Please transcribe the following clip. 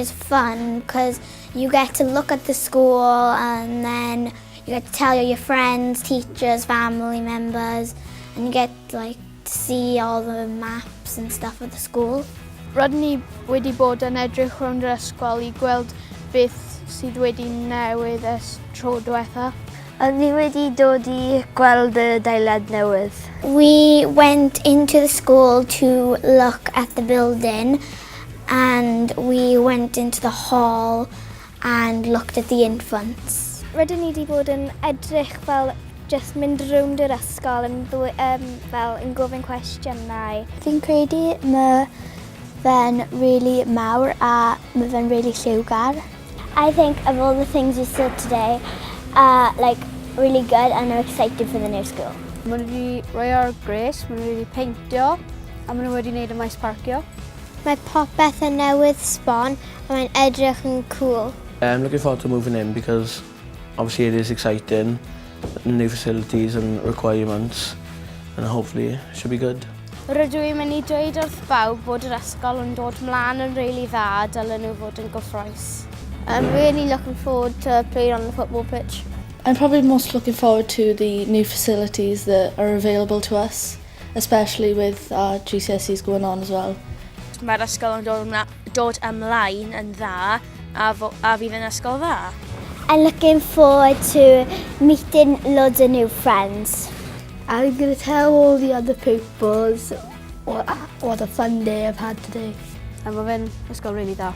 is fun because you get to look at the school and then you get to tell your friends, teachers, family members, and you get to see all the maps and stuff of the school. Rydyn ni wedi bod yn edrych rownd yr ysgol I gweld beth sydd wedi newid ers tro diwetha. Ni wedi dod I gweld y adeilad newydd. We went into the school to look at the building and we went into the hall and looked at the infants. Rydyn ni wedi bod yn edrych fel just mynd rownd yr ysgol yn fel yn gofyn cwestiynau. Fi'n credu mae fe'n really mawr a mae fe'n really lliwgar. I think of all the things we saw today are really good and I'm excited for the new school. Maen nhw wedi rhoi ar gres, maen nhw wedi peintio a maen nhw wedi gwneud y maes parcio. Mae popeth yn newydd sbon a mae'n edrych yn cool. I'm looking forward to moving in because obviously it is exciting, new facilities and requirements, and hopefully it should be good. Rydw i'n mynd I dweud wrth bawb bod yr ysgol yn dod mlaen yn rili dda a dylen nhw fod yn gyffrous. I'm really looking forward to playing on the football pitch. I'm probably most looking forward to the new facilities that are available to us, especially with our GCSEs going on as well. Mae'r ysgol yn dod ymlaen yn dda a fydd yn ysgol dda. I'm looking forward to meeting loads of new friends. I'm going to tell all the other pupils what a fun day I've had today. A mae fe'n ysgol rili dda.